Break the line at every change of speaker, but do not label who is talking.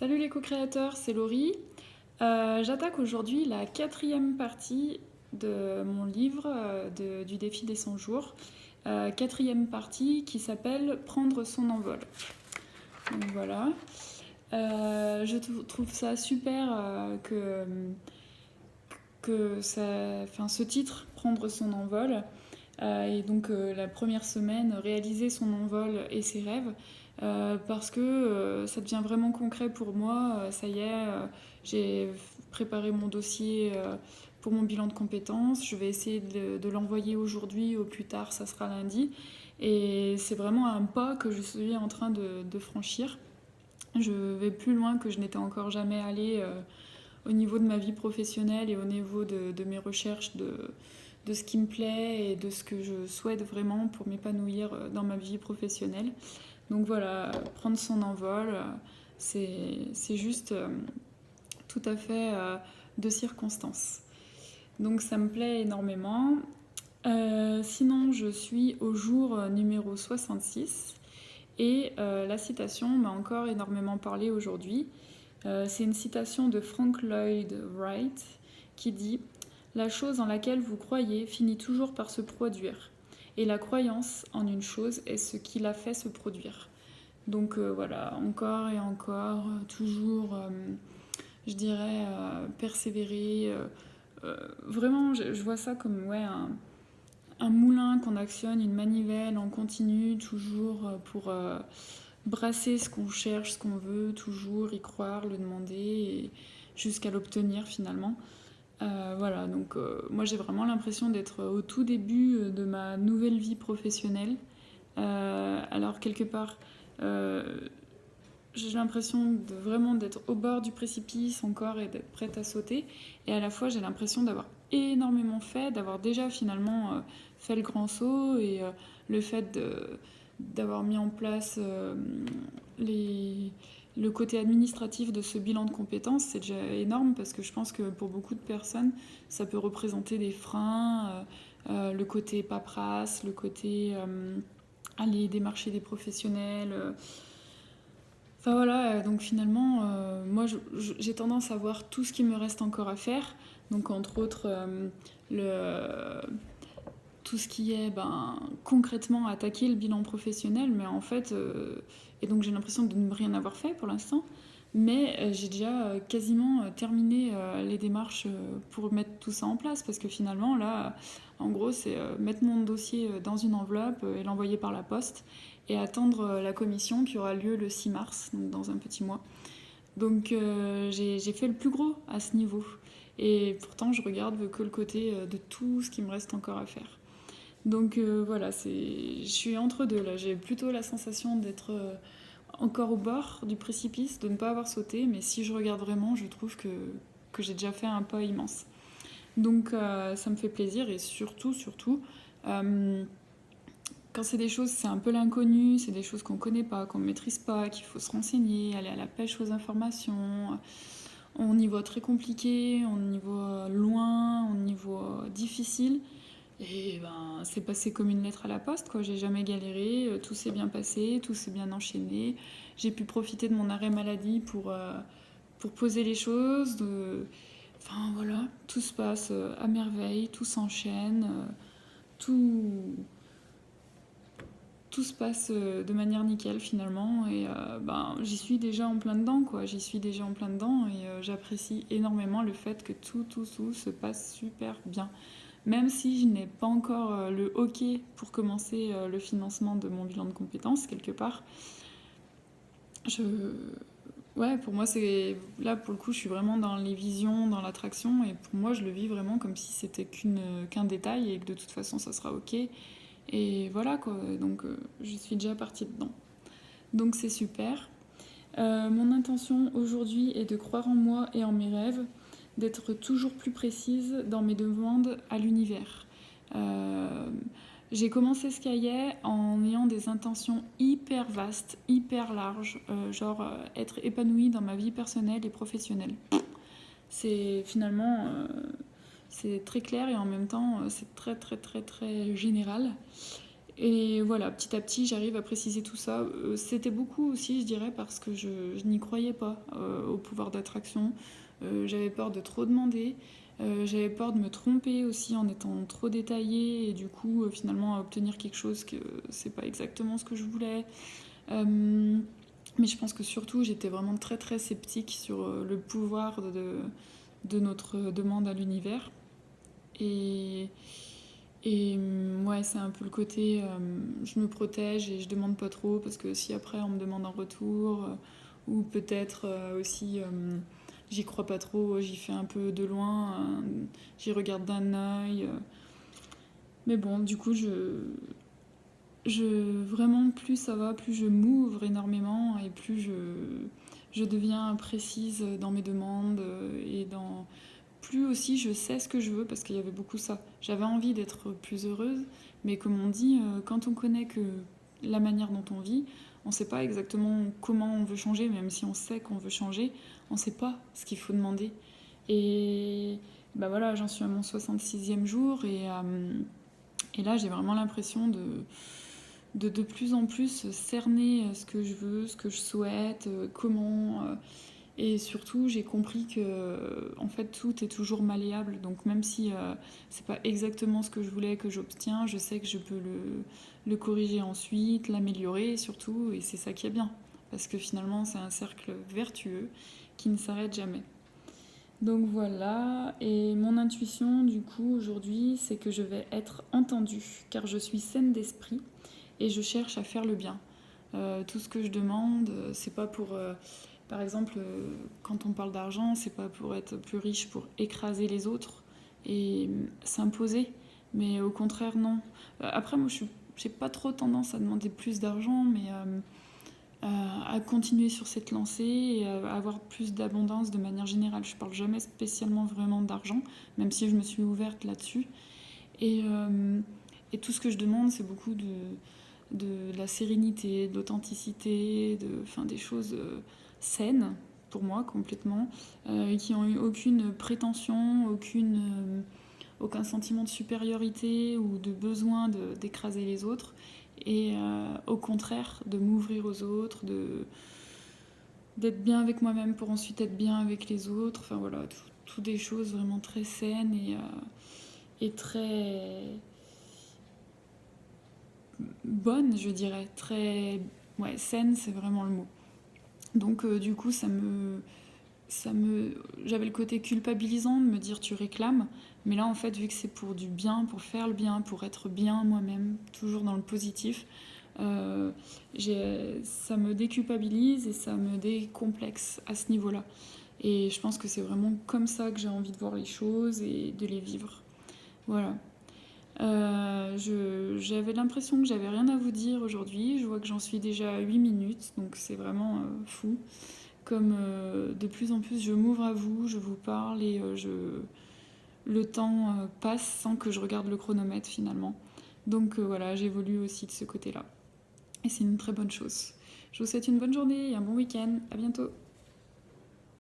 Salut les co-créateurs, c'est Laurie. J'attaque aujourd'hui la quatrième partie de mon livre du défi des 100 jours. Quatrième partie qui s'appelle Prendre son envol. Donc voilà. Je trouve ça super ce titre, Prendre son envol. La première semaine, réaliser son envol et ses rêves. Parce que ça devient vraiment concret pour moi. Ça y est, j'ai préparé mon dossier pour mon bilan de compétences. Je vais essayer de l'envoyer aujourd'hui, au plus tard, ça sera lundi. Et c'est vraiment un pas que je suis en train de franchir. Je vais plus loin que je n'étais encore jamais allée au niveau de ma vie professionnelle et au niveau de mes recherches de ce qui me plaît et de ce que je souhaite vraiment pour m'épanouir dans ma vie professionnelle. Donc voilà, prendre son envol, c'est juste tout à fait de circonstance. Donc ça me plaît énormément. Sinon, je suis au jour numéro 66 et la citation m'a encore énormément parlé aujourd'hui. C'est une citation de Frank Lloyd Wright qui dit « La chose en laquelle vous croyez finit toujours par se produire. Et la croyance en une chose est ce qui la fait se produire. » Donc voilà, encore et encore, toujours, je dirais, persévérer. Vraiment, je vois ça comme un moulin qu'on actionne, une manivelle en continu, toujours pour brasser ce qu'on cherche, ce qu'on veut, toujours y croire, le demander, et jusqu'à l'obtenir finalement. Voilà, donc moi j'ai vraiment l'impression d'être au tout début de ma nouvelle vie professionnelle. Alors quelque part, euh, j'ai l'impression de vraiment d'être au bord du précipice encore et d'être prête à sauter. Et à la fois j'ai l'impression d'avoir énormément fait, d'avoir déjà finalement fait le grand saut et le fait d'avoir mis en place le côté administratif de ce bilan de compétences, c'est déjà énorme parce que je pense que pour beaucoup de personnes, ça peut représenter des freins, le côté paperasse, le côté aller démarcher des professionnels. Enfin voilà, donc finalement, moi j'ai tendance à voir tout ce qui me reste encore à faire. Donc entre autres, le, tout ce qui est concrètement attaquer le bilan professionnel, mais en fait, et donc j'ai l'impression de ne rien avoir fait pour l'instant, mais j'ai déjà quasiment terminé les démarches pour mettre tout ça en place, parce que finalement là, en gros, c'est mettre mon dossier dans une enveloppe et l'envoyer par la poste, et attendre la commission qui aura lieu le 6 mars, donc dans un petit mois. Donc j'ai fait le plus gros à ce niveau. Et pourtant, je regarde que le côté de tout ce qui me reste encore à faire. Donc voilà, je suis entre deux là. J'ai plutôt la sensation d'être encore au bord du précipice, de ne pas avoir sauté, mais si je regarde vraiment, je trouve que j'ai déjà fait un pas immense. Donc ça me fait plaisir et surtout, euh, quand c'est des choses, c'est un peu l'inconnu, c'est des choses qu'on connaît pas, qu'on maîtrise pas, qu'il faut se renseigner, aller à la pêche aux informations. On y voit très compliqué, on y voit loin, on y voit difficile. Et c'est passé comme une lettre à la poste, quoi. J'ai jamais galéré, tout s'est bien passé, tout s'est bien enchaîné. J'ai pu profiter de mon arrêt maladie pour poser les choses. Enfin voilà, tout se passe à merveille, tout s'enchaîne, tout, tout se passe de manière nickel finalement. Et j'y suis déjà en plein dedans, quoi. J'y suis déjà en plein dedans et j'apprécie énormément le fait que tout se passe super bien. Même si je n'ai pas encore le OK pour commencer le financement de mon bilan de compétences, quelque part, je... ouais, pour moi, c'est là, pour le coup, je suis vraiment dans les visions, dans l'attraction, et pour moi, je le vis vraiment comme si c'était qu'un détail, et que de toute façon, ça sera OK. Et voilà, quoi. Donc, je suis déjà partie dedans. Donc, c'est super. Mon intention aujourd'hui est de croire en moi et en mes rêves, d'être toujours plus précise dans mes demandes à l'univers. Euh, j'ai commencé Skye en ayant des intentions hyper vastes, hyper larges, être épanouie dans ma vie personnelle et professionnelle. C'est finalement c'est très clair et en même temps c'est très général. Et voilà, petit à petit, j'arrive à préciser tout ça. C'était beaucoup aussi, je dirais, parce que je n'y croyais pas au pouvoir d'attraction. J'avais peur de trop demander. J'avais peur de me tromper aussi en étant trop détaillée et du coup, finalement, à obtenir quelque chose que c'est pas exactement ce que je voulais. Euh, mais je pense que surtout, j'étais vraiment très très sceptique sur le pouvoir de notre demande à l'univers. Et, ouais, c'est un peu le côté je me protège et je demande pas trop parce que si après on me demande un retour, ou peut-être aussi j'y crois pas trop, j'y fais un peu de loin, j'y regarde d'un œil. Mais bon, du coup, vraiment, plus ça va, plus je m'ouvre énormément et plus je deviens précise dans mes demandes et dans plus aussi je sais ce que je veux parce qu'il y avait beaucoup ça. J'avais envie d'être plus heureuse, mais comme on dit, quand on connaît que la manière dont on vit, on ne sait pas exactement comment on veut changer, même si on sait qu'on veut changer, on ne sait pas ce qu'il faut demander. Et bah voilà, j'en suis à mon 66e jour et là j'ai vraiment l'impression de plus en plus cerner ce que je veux, ce que je souhaite, comment. Et surtout, j'ai compris que en fait, tout est toujours malléable. Donc même si c'est pas exactement ce que je voulais que j'obtiens, je sais que je peux le corriger ensuite, l'améliorer surtout. Et c'est ça qui est bien. Parce que finalement, c'est un cercle vertueux qui ne s'arrête jamais. Donc voilà, et mon intuition du coup aujourd'hui, c'est que je vais être entendue, car je suis saine d'esprit et je cherche à faire le bien. Tout ce que je demande, c'est pas pour par exemple, quand on parle d'argent, c'est pas pour être plus riche, pour écraser les autres et s'imposer, mais au contraire, non. Après, moi, j'ai pas trop tendance à demander plus d'argent, mais à continuer sur cette lancée et à avoir plus d'abondance de manière générale. Je parle jamais spécialement vraiment d'argent, même si je me suis ouverte là-dessus. Et, tout ce que je demande, c'est beaucoup de la sérénité, de l'authenticité, des choses saines pour moi complètement, qui n'ont eu aucune prétention, aucun sentiment de supériorité ou de besoin d'écraser les autres, et au contraire de m'ouvrir aux autres, d'être bien avec moi-même pour ensuite être bien avec les autres. Enfin voilà, tout des choses vraiment très saines et très bonnes, je dirais. Très. Ouais, saine, c'est vraiment le mot. Donc du coup, ça me j'avais le côté culpabilisant de me dire tu réclames, mais là en fait vu que c'est pour du bien, pour faire le bien, pour être bien moi-même, toujours dans le positif, euh, ça me déculpabilise et ça me décomplexe à ce niveau-là. Et je pense que c'est vraiment comme ça que j'ai envie de voir les choses et de les vivre. Voilà. J'avais l'impression que j'avais rien à vous dire aujourd'hui. Je vois que j'en suis déjà à 8 minutes, donc c'est vraiment fou. Comme de plus en plus je m'ouvre à vous, je vous parle et le temps passe sans que je regarde le chronomètre finalement. Donc voilà, j'évolue aussi de ce côté-là. Et c'est une très bonne chose. Je vous souhaite une bonne journée et un bon week-end. À bientôt.